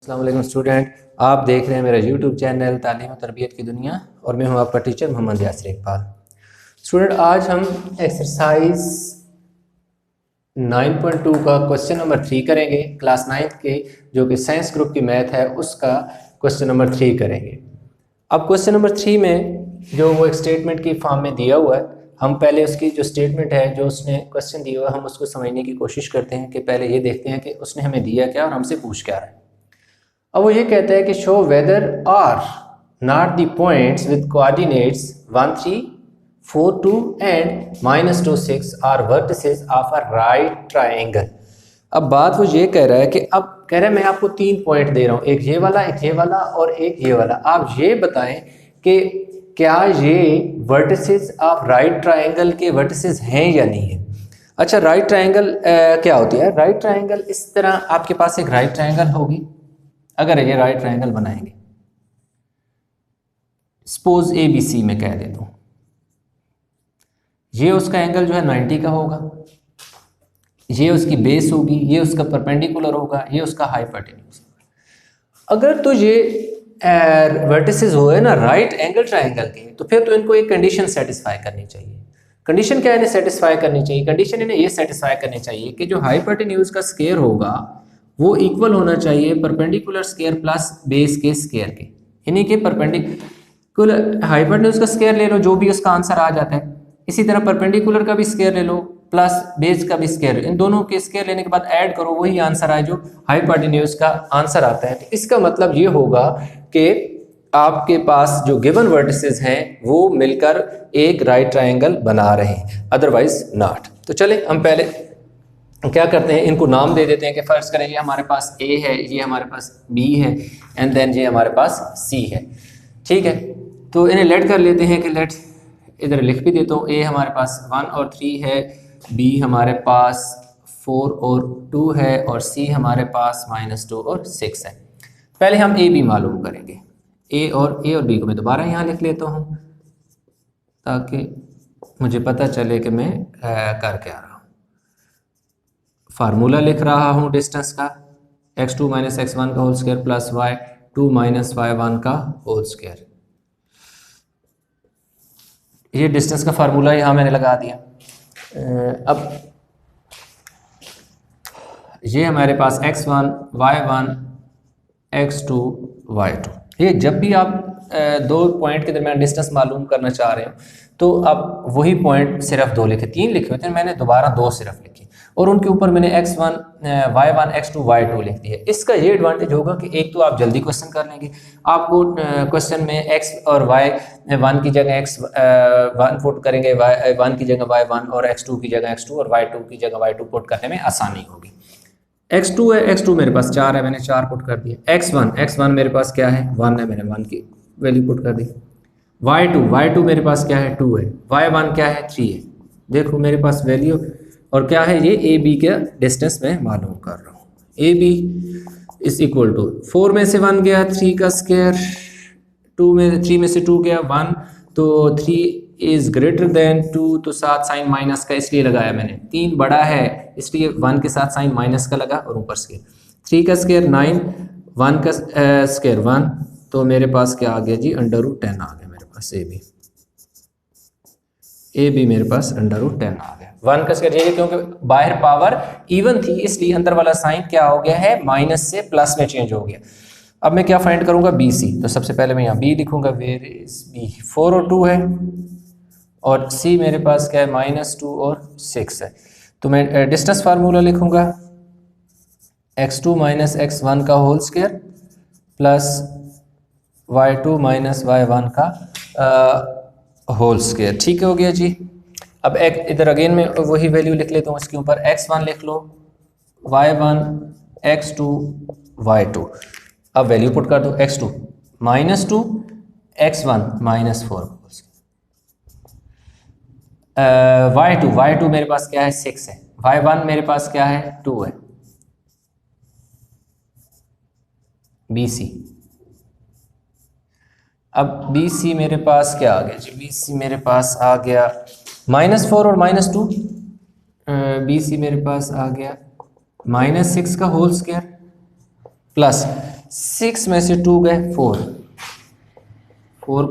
अस्सलाम वालेकुम स्टूडेंट, आप देख रहे हैं मेरा यूट्यूब चैनल तालीम और तरबियत की दुनिया और मैं हूं आपका टीचर मोहम्मद यासिर इकबाल। स्टूडेंट, आज हम एक्सरसाइज 9.2 का क्वेश्चन नंबर 3 करेंगे। क्लास 9 के जो कि साइंस ग्रुप की मैथ है उसका क्वेश्चन नंबर 3 करेंगे। अब क्वेश्चन नंबर 3 में जो वो एक स्टेटमेंट की फॉर्म में दिया हुआ है, हम पहले उसकी जो स्टेटमेंट है जो उसने क्वेश्चन दिया हुआ है हम उसको समझने की कोशिश करते हैं कि पहले ये देखते हैं कि उसने हमें दिया क्या और हमसे पूछ क्या रहा है। अब वो ये कहता है कि show whether or not the points with coordinates 1 3 4 2 and -2 6 are vertices of a right triangle. अब बात वो ये कह रहा है कि अब कह रहा है मैं आपको 3 पॉइंट दे रहा हूँ, एक ये वाला और एक ये वाला। आप ये बताएं कि क्या ये वर्टिसेस ऑफ राइट ट्रायंगल के वर्टिसेस हैं या नहीं है। अच्छा, राइट ट्रायंगल क्या होती है? राइट ट्रायंगल इस तरह आपके पास एक राइट ट्रायंगल होगी। अगर ये राइट ट्रायंगल बनाएंगे, सपोज ABC में कह देता हूं, ये उसका एंगल जो है 90 का होगा, ये उसकी बेस होगी, ये उसका परपेंडिकुलर होगा, ये उसका हाइपोटेन्यूज। अगर तो ये वर्टिसेस हुए ना राइट एंगल ट्रायंगल के, तो फिर तो इनको एक कंडीशन सेटिस्फाई करनी चाहिए। कंडीशन क्या इन्हें सेटिस्फाई करनी चाहिए? कंडीशन इन्हें ये सेटिस्फाई करनी चाहिए कि जो हाइपोटेन्यूज का स्क्वायर होगा वो इक्वल होना चाहिए परपेंडिकुलर स्क्वायर प्लस बेस के स्क्वायर के, यानी कि परपेंडिकुलर हाइपोटेन्यूज का स्क्वायर ले लो जो भी उसका आंसर आ जाता है, इसी तरह परपेंडिकुलर का भी स्क्वायर ले लो प्लस बेस का भी स्क्वायर, इन दोनों के स्क्वायर लेने के बाद ऐड करो, वही आंसर आए जो हाइपोटेन्यूज का आंसर आता है। तो इसका मतलब ये होगा कि आपके पास जो गिवन वर्टिसेस हैं वो मिलकर एक राइट ट्रायंगल बना रहे हैं, अदरवाइज नॉट। तो चले हम पहले क्या करते हैं, इनको नाम दे देते हैं कि फर्ज करें ये हमारे पास A है, ये हमारे पास B है एंड देन ये हमारे पास C है। ठीक है, तो इन्हें लेट कर लेते हैं कि लेट इधर लिख भी देता हूँ। A हमारे पास 1 और 3 है, B हमारे पास 4 और 2 है और C हमारे पास -2 और 6 है। पहले हम AB मालूम करेंगे। A और B को मैं दोबारा यहाँ लिख लेता हूँ ताकि मुझे पता चले कि मैं कर क्या रहा हूँ। फार्मूला लिख रहा हूँ डिस्टेंस का, x2 - x1 का whole square plus y2 - y1 का होल स्क्वायर। ये डिस्टेंस का फार्मूला यहाँ मैंने लगा दिया। अब ये हमारे पास x1 y1 x2 y2। ये जब भी आप दो पॉइंट के दरमियान डिस्टेंस मालूम करना चाह रहे हो तो आप वही पॉइंट सिर्फ 2 लिखे, 3 लिखे होते हैं, मैंने दोबारा 2 सिर्फ लिखे और उनके ऊपर मैंने x1 y1 x2 y2 लिख दिया। इसका ये एडवांटेज होगा कि एक तो आप जल्दी क्वेश्चन कर लेंगे, आपको क्वेश्चन में x और y1 की जगह x1 पुट करेंगे, y1 की जगह y1 और x2 की जगह x2 और y2 की जगह y2 पुट करने में आसानी होगी। x2 है, x2 मेरे पास 4 है, मैंने 4 पुट कर दिया। x1 मेरे पास क्या है 1 है, मैंने 1 की वैल्यू पुट कर दी। y2 मेरे पास क्या है 2 है, y1 क्या है 3 है। देखो मेरे पास वैल्यू और क्या है ये AB का डिस्टेंस मैं मालूम कर रहा हूँ। AB इज इक्वल टू 4 में से 1 गया 3 का स्क्वायर, 3 में से 2 गया 1, तो 3 इज ग्रेटर देन 2, तो साथ साइन माइनस का इसलिए लगाया मैंने, 3 बड़ा है इसलिए 1 के साथ साइन माइनस का लगा और ऊपर स्क्वायर। 3 का स्क्वायर 9, 1 का स्क्वायर 1, तो मेरे पास क्या आ गया जी √10 आ गया मेरे पास। AB मेरे पास √10 आ गया। 1 का स्क्वायर ये क्योंकि बाहर पावर इवन थी इसलिए अंदर वाला साइन क्या हो गया है माइनस से प्लस में चेंज हो गया। अब मैं क्या फाइंड करूंगा BC, तो सबसे पहले मैं यहाँ B लिखूंगा, वेयर इज B, 4 और 2 है और C मेरे पास क्या है -2 और 6 है। तो मैं डिस्टेंस फार्मूला लिखूंगा x2 - x1 का whole square plus y2 - y1 का होल स्क्वायर। ठीक हो गया जी। अब एक इधर अगेन में वही वैल्यू लिख लेता हूँ, इसके ऊपर x1 लिख लो, y1 x2 y2। अब वैल्यू पुट कर दो, x2 -2 x1 -4, y2 मेरे पास क्या है 6 है, y1 मेरे पास क्या है 2 है। BC, अब BC मेरे पास क्या आ गया जी, BC मेरे पास आ गया -4 और -2, BC मेरे पास आ गया -6 का होल स्क्वायर प्लस 6 में से 2 गए 4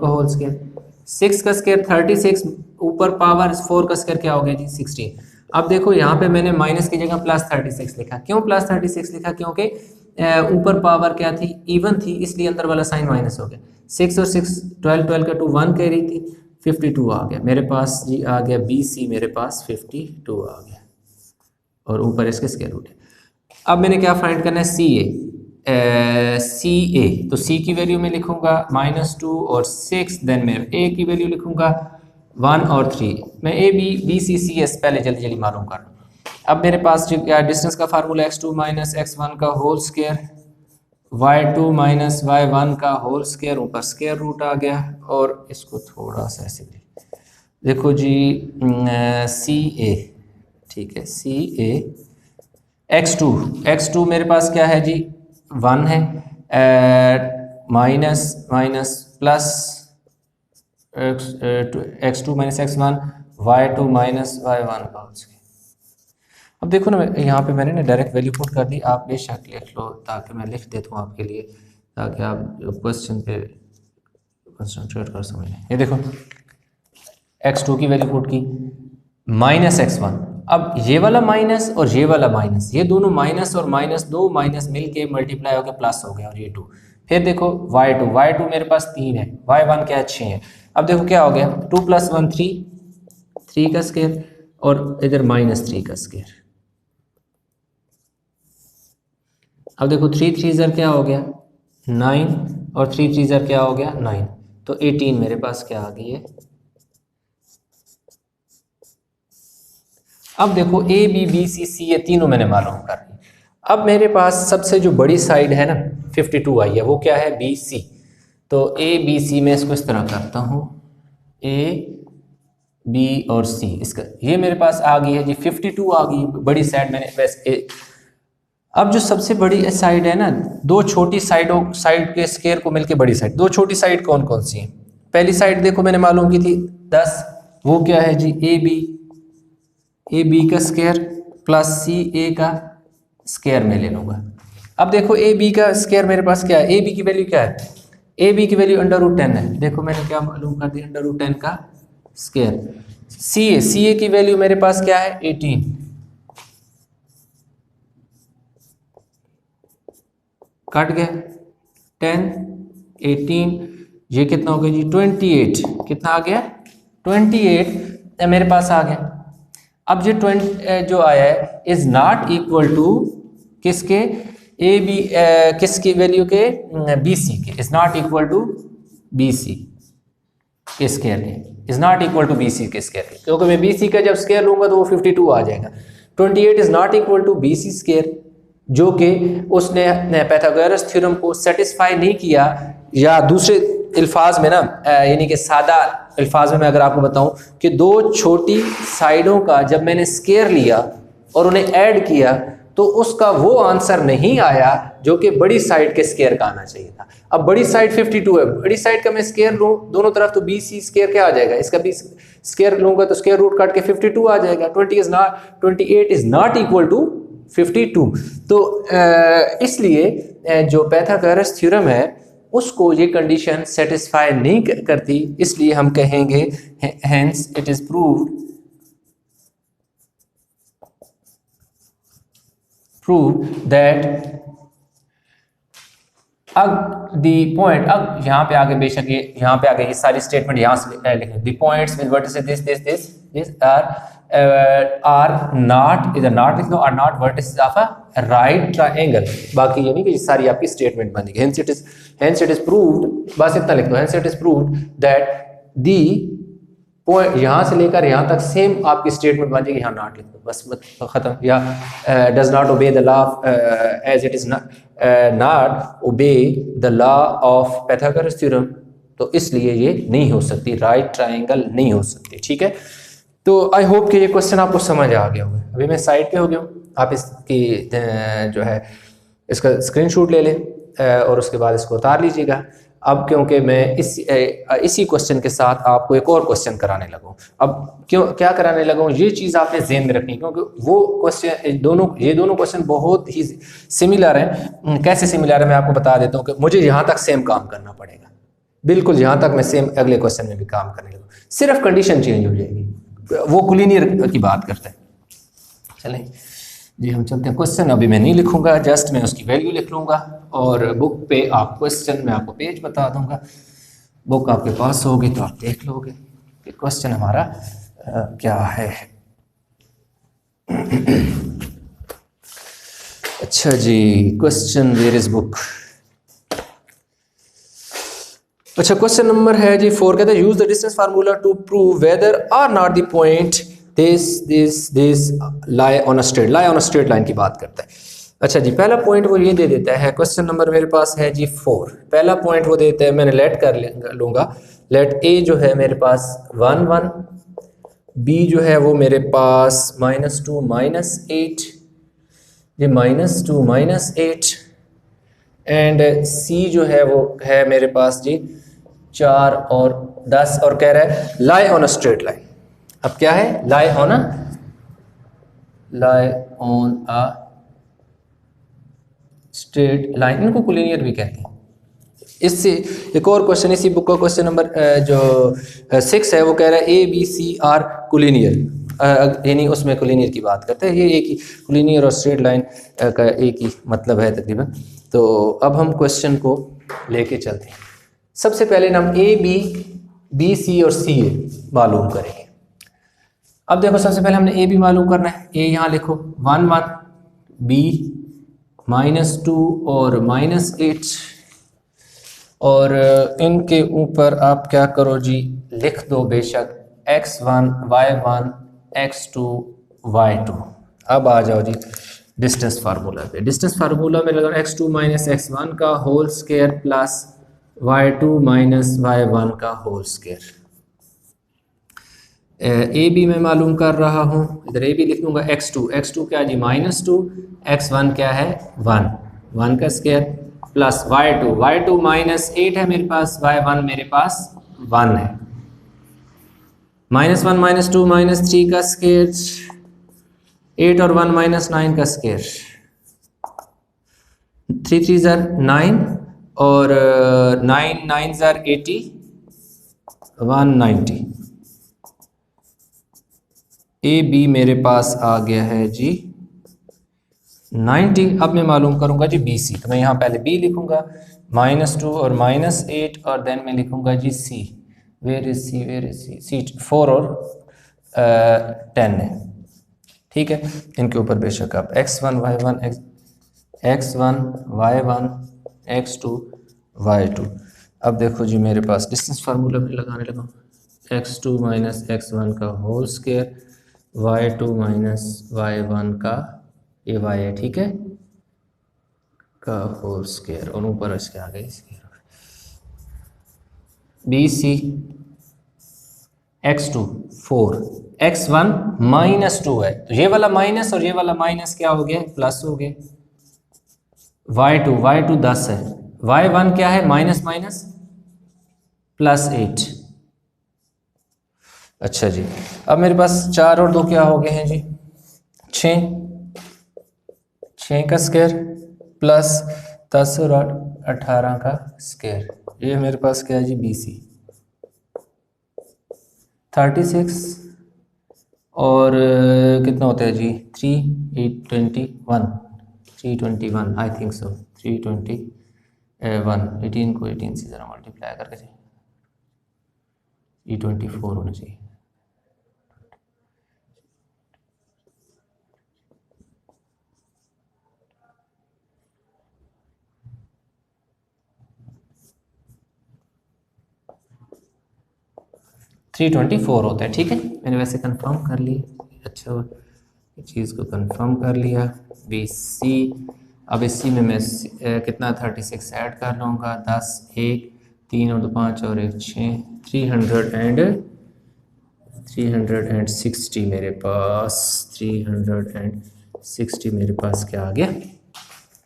का होल स्क्वायर, 6 का स्क्वायर 36, ऊपर पावर 4 का स्क्वायर क्या हो गया जी 16। अब देखो यहाँ पे मैंने माइनस की जगह +36 लिखा, क्यों +36 लिखा, क्योंकि ऊपर पावर क्या थी इवन थी, इसलिए अंदर वाला साइन माइनस हो गया। 6 और 6 12 का 2 1 कह रही थी, 52 आ गया मेरे पास जी, आ गया BC मेरे पास 52 आ गया, और ऊपर इसके स्क्वायर रूट है। अब मैंने क्या फाइंड करना है CA, तो C की वैल्यू में लिखूंगा -2 और 6, देन मैं A की वैल्यू लिखूंगा 1 और 3। मैं ABCCS पहले जल्दी जल्दी मालूम कर रहा हूँ। अब मेरे पास जो क्या डिस्टेंस का फार्मूला x2 - x1 का होल स्क्वायर, y2 - y1 का होल स्क्वायर, ऊपर स्क्वायर रूट आ गया, और इसको थोड़ा सा ऐसे देखो जी CA, ठीक है CA x2 मेरे पास क्या है जी 1 है, minus plus x2 - x1 y2 - y1 का होल स्क्वायर। अब देखो ना, यहाँ पे मैंने ना डायरेक्ट वैल्यू पुट कर दी, आप बेशक लिख लो ताकि मैं लिख देता हूँ आपके लिए, ताकि आप क्वेश्चन पे कंसंट्रेट कर सकें। ये देखो x2 की वैल्यू पुट की -x1, अब ये वाला माइनस और ये वाला माइनस, ये दोनों माइनस और माइनस, दो माइनस मिलके मल्टीप्लाई होकर प्लस हो गया, और ये 2। फिर देखो y2 मेरे पास 3 है, y1 क्या 6 है। अब देखो क्या हो गया 2 + 1 3 का स्क्वायर, और इधर -3 का स्क्वायर। अब देखो 3 3 ज़र क्या हो गया 9, और 3 3 ज़र क्या हो गया 9, तो 18 मेरे पास क्या आ गई है। अब देखो ABBCC ये तीनों मैंने मालूम कर ली। अब मेरे पास सबसे जो बड़ी साइड है ना 52 आई है, वो क्या है BC, तो ABC में इसको इस तरह करता हूँ, A B और C, इसका ये मेरे पास आ गई है जी 52 आ गई बड़ी साइड। मैंने वैसे अब जो सबसे बड़ी साइड है ना, दो छोटी साइड के स्क्वायर को मिलके बड़ी साइड, दो छोटी साइड कौन कौन सी है। पहली साइड देखो मैंने मालूम की थी 10, वो क्या है जी AB का स्क्वायर प्लस CA का स्क्वायर में ले लूँगा। अब देखो AB का स्क्वायर मेरे पास क्या है, AB की वैल्यू क्या है, AB की वैल्यू √10 है। देखो मैंने क्या मालूम कर दिया √10 का स्क्वायर। CA की वैल्यू मेरे पास क्या है 18, कट गया 10 18, ये कितना हो गया जी 28, कितना आ गया 28 मेरे पास आ गया। अब ये 20 जो आया है इज नॉट इक्वल टू किसके AB किसकी वैल्यू के BC के, is not equal to BC के स्क्वायर के, is not equal to BC के स्क्वायर के, क्योंकि मैं BC का जब स्क्वायर लूंगा तो वो 52 आ जाएगा। 28 is not equal to BC square, जो कि उसने पाइथागोरस थ्योरम को सेटिस्फाई नहीं किया, या दूसरे अल्फाज में ना यानी कि सादा अल्फाज में मैं अगर आपको बताऊं कि दो छोटी साइडों का जब मैंने स्क्वायर लिया और उन्हें ऐड किया तो उसका वो आंसर नहीं आया जो कि बड़ी साइड के स्क्वायर का आना चाहिए था। अब बड़ी साइड 52 है, बड़ी साइड का मैं स्क्वायर लूँ दोनों तरफ तो BC स्क्वायर क्या आ जाएगा, इसका भी स्क्वायर लूंगा तो स्क्वायर रूट काट के 52 आ जाएगा। 28 इज नॉट इक्वल टू 52। तो इसलिए जो पाइथागोरस थ्योरम है उसको ये कंडीशन सेटिस्फाई नहीं करती, इसलिए हम कहेंगे hence it is proved that अब दी पॉइंट, अब यहाँ पे आगे बेशक ये यहाँ पे आगे ये सारी स्टेटमेंट यहाँ से लिखें, the points with vertices this are not, इधर नॉट लिख दो, are not vertices of a right triangle. बाकी ये नहीं कि ये सारी आपकी स्टेटमेंट बनेगी। हेंस इट इज प्रूव्ड, बस इतना लिख दो, hence it is proved that the point यहाँ से लेकर यहाँ तक सेम आपकी स्टेटमेंट बन जाएगी, यहाँ नॉट लिख दो बस खत्म। या does not obey the law as it is not obey the law of Pythagoras theorem, तो इसलिए ये नहीं हो सकती, राइट ट्रायंगल नहीं हो सकती। ठीक है, तो आई होप कि ये क्वेश्चन आपको समझ आ गया होगा। अभी मैं साइड पे हो गया हूँ, आप इसकी जो है इसका स्क्रीनशॉट ले लें और उसके बाद इसको उतार लीजिएगा। अब क्योंकि मैं इसी क्वेश्चन के साथ आपको एक और क्वेश्चन कराने लगा हूँ। अब क्या कराने लगा हूँ, ये चीज़ आपने ज़हन में रखनी, क्योंकि वो क्वेश्चन ये दोनों क्वेश्चन बहुत ही सिमिलर हैं। कैसे सिमिलर है मैं आपको बता देता हूँ कि मुझे यहाँ तक सेम काम करना पड़ेगा, बिल्कुल यहाँ तक मैं सेम अगले क्वेश्चन में भी काम करने लगूँ, सिर्फ कंडीशन चेंज हो जाएगी। वो कोलिनियर की बात करते हैं। चलें जी हम चलते हैं। क्वेश्चन अभी मैं नहीं लिखूंगा, जस्ट मैं उसकी वैल्यू लिख लूँगा और बुक पे आप क्वेश्चन मैं आपको पेज बता दूंगा। बुक आपके पास होगी तो आप देख लोगे कि क्वेश्चन हमारा क्या है। अच्छा जी, क्वेश्चन वेयर इज बुक। अच्छा क्वेश्चन नंबर है जी 4, कहता है use the distance formula to prove whether or not the point this lie on a straight line की बात करता है। अच्छा जी, पहला पॉइंट वो ये दे देता है, क्वेश्चन नंबर मेरे पास है जी 4। पहला पॉइंट वो देता है, मैंने लेट कर लूँगा, लेट ए जो है मेरे पास 1 1, बी जो है वो मेरे पास -2 -8, ये -2 -8, एंड सी जो है वो है मेरे पास जी 4 और 10, और कह रहा है लाई ऑन अ स्ट्रेट लाइन। अब क्या है, लाई ऑन अ स्ट्रेट लाइन, इनको कोलिनियर भी कहते हैं। इससे एक और क्वेश्चन, इसी बुक का क्वेश्चन नंबर जो 6 है, वो कह रहा है A B C are collinear, यानी उसमें कोलिनियर की बात करते हैं। ये एक ही कोलिनियर और स्ट्रेट लाइन का एक ही मतलब है तकरीबन। तो अब हम क्वेश्चन को लेके चलते हैं। सबसे पहले हम ए बी सी और सी ए मालूम करेंगे। अब देखो सबसे पहले हमने ए बी मालूम करना है। ए यहाँ लिखो 1 1, बी -2 और -8, और इनके ऊपर आप क्या करो जी, लिख दो बेशक x1 y1 x2 y2। अब आ जाओ जी डिस्टेंस फार्मूला पे। डिस्टेंस फार्मूला में लगा x2 - x1 का whole square plus y2 - y1 का होल स्क्वायर। ए बी मैं मालूम कर रहा हूँ, इधर ए बी लिख दूंगा x2 क्या जी -2, x1 क्या है 1 का स्क्वायर प्लस y2 -8 है मेरे पास, y1 मेरे पास 1 है, -1 -2 -3 का स्क्वायर, 8 और 1 -9 का स्क्वायर, 3 3 ज़र 9 और 9 9 ज़र 80, 190। ए बी मेरे पास आ गया है जी 90। अब मैं मालूम करूंगा जी बी सी, तो मैं यहाँ पहले बी लिखूंगा -2 और -8, और देन मैं लिखूंगा जी सी। वेयर इज सी 4 और 10 है, ठीक है। इनके ऊपर बेशक आप x1 y1 x2 y2। अब देखो जी मेरे पास डिस्टेंस फार्मूला में लगाने लगा, x2 - x1 का होल स्क्वायर, y2 - y1 का ये y है, ठीक है, का होल स्क्वायर, और ऊपर इसके आगे square. B C x2 4, x1 -2 है, तो ये वाला माइनस और ये वाला माइनस क्या हो गया, प्लस हो गया। y2 10 है, y1 क्या है माइनस +8। अच्छा जी, अब मेरे पास 4 और 2 क्या हो गए हैं जी 6 का स्क्वायर प्लस 10 और 18 का स्क्वायर, ये मेरे पास क्या है जी बी सी 36, और कितना होता है जी 321 आई थिंक सो 321, 18 को 18 से ज़रा मल्टीप्लाई करके 324 होना चाहिए। थ्री 324 होता है, ठीक है। मैंने वैसे कंफर्म कर लिया, अच्छा चीज़ को कंफर्म कर लिया। बी सी, अब इसी में मैं कितना 36 ऐड कर लूँगा, 10 1 3 और 2 5 और 1 6, 360 मेरे पास 360 मेरे पास क्या आ गया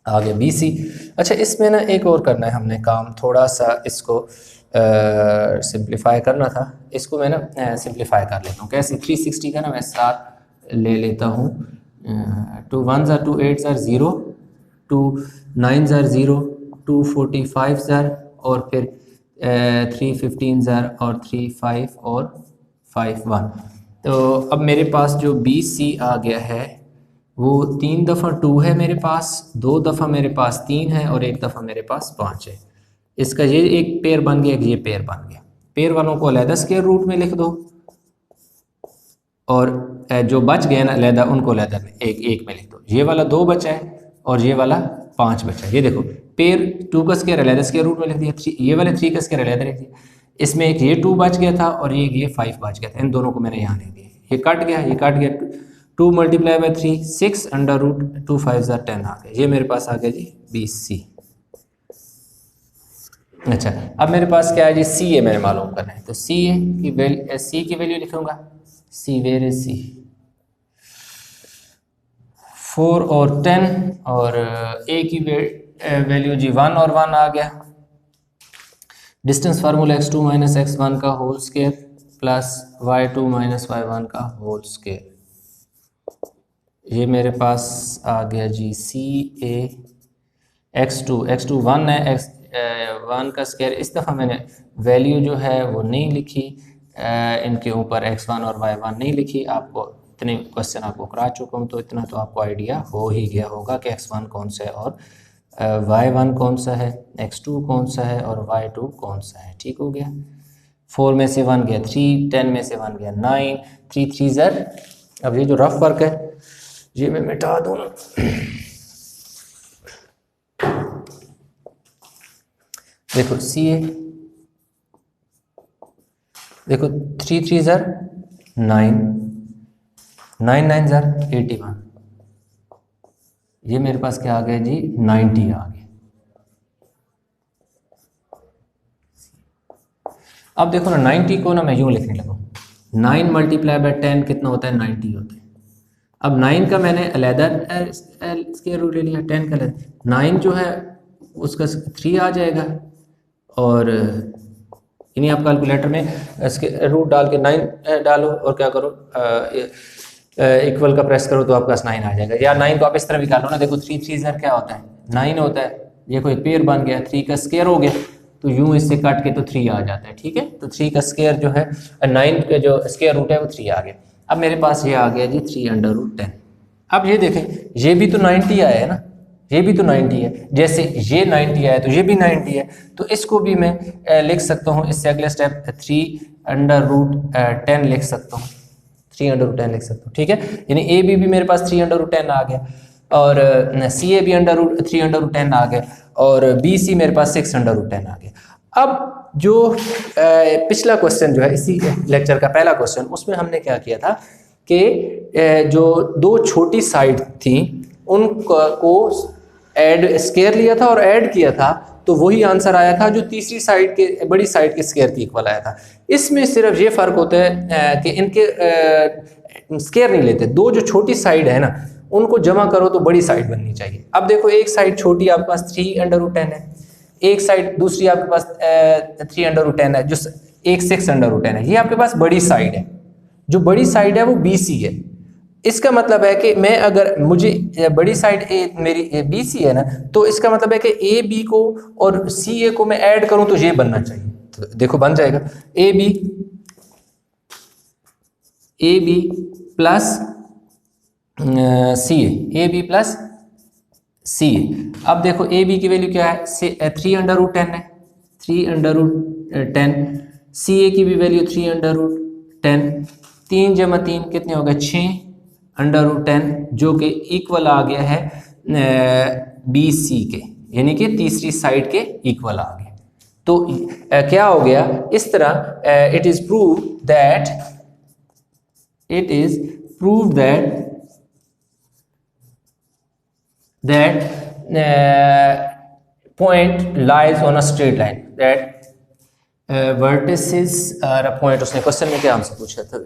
आ गया बी सी। अच्छा, इसमें ना एक और करना है हमने काम, थोड़ा सा इसको सिंप्लीफाई करना था। इसको मैं ना सिंप्लीफाई कर लेता हूँ। कैसे? 360 का ना मैं 7 ले लेता हूँ। 2 1 ज़ार 2 8 ज़ार 0, 2 9 ज़ार 0, 2 45 ज़ार, और फिर 3 15 ज़ार, और 3 5 और 5 1। तो अब मेरे पास जो बी सी आ गया है वो 3 दफ़ा 2 है मेरे पास, 2 दफ़ा मेरे पास 3 है, और 1 दफ़ा मेरे पास 5 है। इसका ये एक पेयर बन गया, ये पेयर बन गया। पेयर वालों को अलहदा स्क्वायर रूट में लिख दो, और जो बच गए ना अलहदा, उनको अलहदा में एक में लिख दो। ये वाला 2 बचा है और ये वाला 5 बचा है। ये देखो, पेयर 2 का स्क्वायर अलहदा स्क्वायर रूट में लिख दिया, ये वाले 3 का स्क्वायर अलहदा लिख दिया। इसमें एक ये 2 बच गया था और ये 5 बच गया था, इन दोनों को मैंने यहाँ लिख दिया। ये कट गया, ये कट गया। 2 मल्टीप्लाई बाई 3 6 अंडर रूट 2 5 ज़ार 10 आ गया। ये मेरे पास आ गया जी बी सी। अच्छा, अब मेरे पास क्या है जी, सी ए मैंने मालूम करना है। तो सी ए की वैल्यू, सी की वैल्यू लिखूंगा। सी, वेयर इज सी? 4 और 10, और ए की वैल्यू जी 1 और 1 आ गया। Distance formula x2 minus x1 का whole square plus y2 minus y1 का होल स्क्वायर। ये मेरे पास आ गया जी सी ए। x2 1 है, x 1 का स्क्वायर। इस दफ़ा मैंने वैल्यू जो है वो नहीं लिखी, इनके ऊपर x1 और y1 नहीं लिखी। आपको इतने क्वेश्चन आपको करा चुका हूँ, तो इतना तो आपको आइडिया हो ही गया होगा कि x1 कौन सा है और y1 कौन सा है, x2 कौन सा है और y2 कौन सा है। ठीक हो गया। 4 में से 1 गया 3, 10 में से 1 गया 9, 3 3 ज़र। अब ये जो रफ वर्क है ये मैं मिटा दूँ ना। देखो सी ए, देखो 3 3 ज़र 9, 9 9 ज़र 81। ये मेरे पास क्या आ गया जी, 90 आ गया। अब देखो ना, 90 को ना मैं यूँ लिखने लगा, 9 मल्टीप्लाई बाय 10 कितना होता है, 90 होता है। अब 9 का मैंने अलहदा स्क्वायर रूट ले लिया, 10 का अलहदा। 9 जो है उसका 3 आ जाएगा, और यानी आप कैलकुलेटर में इसके रूट डाल के 9 डालो और क्या करो, इक्वल का प्रेस करो तो आपका 9 आ जाएगा। या 9 को आप इस तरह भी निकालो ना। देखो 3 3 ज़र क्या होता है, 9 होता है। ये कोई पेयर बन गया, 3 का स्क्वायर हो गया, तो यूं इससे काट के तो 3 आ जाता है। ठीक है, तो 3 का स्क्वायर जो है, 9 का जो स्क्वायर रूट है वो 3 आ गया। अब मेरे पास ये आ गया जी 3 अंडर रूट 10। अब ये देखें, ये भी तो 90 आया है ना, ये भी तो 90 है। जैसे ये 90 आया तो ये भी 90 है, तो इसको भी मैं लिख सकता हूँ। इससे अगले स्टेप 3 अंडर रूट 10 लिख सकता हूँ, 3 अंडर रूट 10 लिख सकता हूँ। ठीक है, यानी ए बी भी मेरे पास 3 अंडर रूट 10 आ गया, और सी ए भी 3 अंडर रूट 10 आ गया, और बी सी मेरे पास 6 अंडर रूट 10 आ गया। अब जो पिछला क्वेश्चन जो है, इसी लेक्चर का पहला क्वेश्चन, उसमें हमने क्या किया था कि जो 2 छोटी साइड थी उनको ऐड स्क्वायर लिया था और ऐड किया था, तो वही आंसर आया था जो तीसरी साइड के, बड़ी साइड के स्क्वायर के इक्वल आया था। इसमें सिर्फ ये फ़र्क होता है कि इनके स्क्वायर नहीं लेते। 2 जो छोटी साइड है ना, उनको जमा करो तो बड़ी साइड बननी चाहिए। अब देखो, एक साइड छोटी आपके पास 3 अंडर रूट 10 है, एक साइड दूसरी आपके पास 3 अंडर रूट 10 है, जो एक 6 अंडर रूट 10 है। ये आपके पास बड़ी साइड है। जो बड़ी साइड है वो बी सी है। इसका मतलब है कि मैं, अगर मुझे बड़ी साइड मेरी बी सी है ना, तो इसका मतलब है कि ए बी को और सी ए को मैं ऐड करूं तो ये बनना चाहिए। तो देखो बन जाएगा A B plus C A B plus C A. अब देखो ए बी की वैल्यू क्या है, 3 अंडर रूट 10 है, 3 अंडर रूट 10। सी ए की भी वैल्यू 3 अंडर रूट 10। 3 जमा 3 कितने हो गए, 6 अंडर रूट 10, जो कि इक्वल आ गया है बी सी के, यानी कि तीसरी साइड के इक्वल आ गया। तो क्या हो गया, इस तरह it is prove that point lies on a straight line, that vertices are a point। उसने क्वेश्चन में क्या हमसे पूछा था,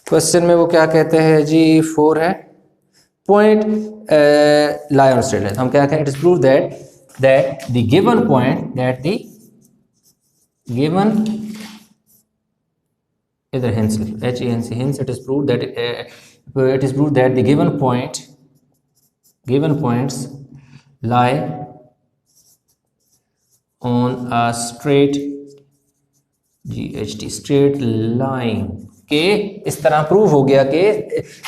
क्वेश्चन में वो क्या कहते हैं जी, 4 है point lie on straight line. हम क्या कहें? It is proved that the given point इधर hence hence it is proved that the given points lie on a straight line के इस तरह प्रूव हो गया कि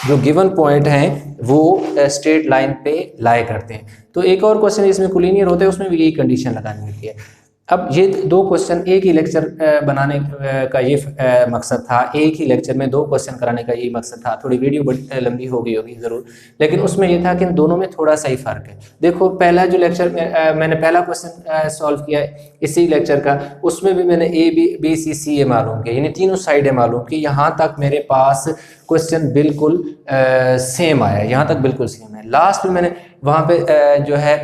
जो गिवन पॉइंट हैं वो स्ट्रेट लाइन पे लाई करते हैं। तो एक और क्वेश्चन इसमें कोलिनियर होते हैं, उसमें भी यही कंडीशन लगानी होती है। अब ये दो क्वेश्चन एक ही लेक्चर बनाने का ये मकसद था, एक ही लेक्चर में दो क्वेश्चन कराने का यही मकसद था। थोड़ी वीडियो बड़ी लंबी हो गई होगी ज़रूर, लेकिन उसमें ये था कि इन दोनों में थोड़ा सा ही फ़र्क है। देखो पहला जो लेक्चर मैंने पहला क्वेश्चन सॉल्व किया इसी लेक्चर का, उसमें भी मैंने बी सी सी ए मालूम किया, यानी तीनों साइडें मालूम की। यहाँ तक मेरे पास क्वेश्चन बिल्कुल सेम आया, यहाँ तक बिल्कुल सेम है। लास्ट में मैंने वहाँ पे जो है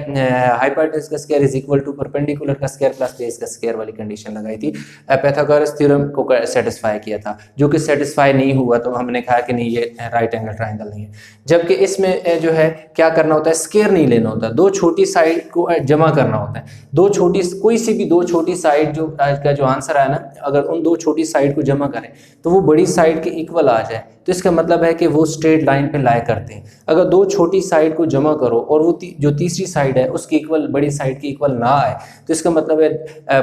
हाइपोटेन्यूज का square is equal to perpendicular का स्क्वायर प्लस बेस का स्क्वायर वाली कंडीशन लगाई थी, पाइथागोरस थ्योरम को सेटिस्फाई किया था, जो कि सेटिस्फाई नहीं हुआ तो हमने कहा कि नहीं ये राइट एंगल ट्राइंगल नहीं है। जबकि इसमें जो है क्या करना होता है, स्क्वायर नहीं लेना होता, दो छोटी साइड को जमा करना होता है। कोई सी भी दो छोटी साइड जो का जो आंसर आया ना, अगर उन दो छोटी साइड को जमा करें तो वो बड़ी साइड के इक्वल आ जाए, तो इसका मतलब है कि वो स्ट्रेट लाइन पे लाई करते हैं। अगर दो छोटी साइड को जमा करो और वो जो तीसरी साइड है उसकी इक्वल बड़ी साइड की इक्वल ना आए, तो इसका मतलब है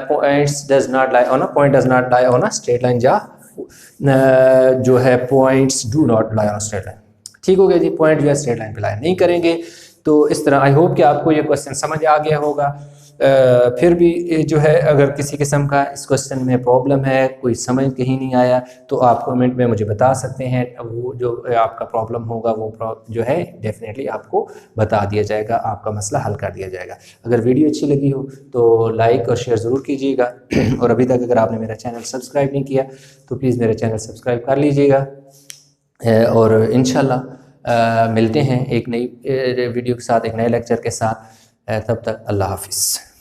point does not lie on a straight line, या जो है points do not lie on straight line. ठीक हो गया जी, पॉइंट जो है स्ट्रेट लाइन पे लाई नहीं करेंगे। तो इस तरह आई होप कि आपको ये क्वेश्चन समझ आ गया होगा। फिर भी जो है अगर किसी किस्म का इस क्वेश्चन में प्रॉब्लम है, कोई समझ कहीं नहीं आया, तो आप कमेंट में मुझे बता सकते हैं। वो जो आपका प्रॉब्लम होगा वो जो है डेफिनेटली आपको बता दिया जाएगा, आपका मसला हल कर दिया जाएगा। अगर वीडियो अच्छी लगी हो तो लाइक और शेयर ज़रूर कीजिएगा, और अभी तक अगर आपने मेरा चैनल सब्सक्राइब नहीं किया तो प्लीज़ मेरा चैनल सब्सक्राइब कर लीजिएगा। और इंशाल्लाह मिलते हैं एक नई वीडियो के साथ, एक नए लेक्चर के साथ। तब तक अल्लाह हाफिज़।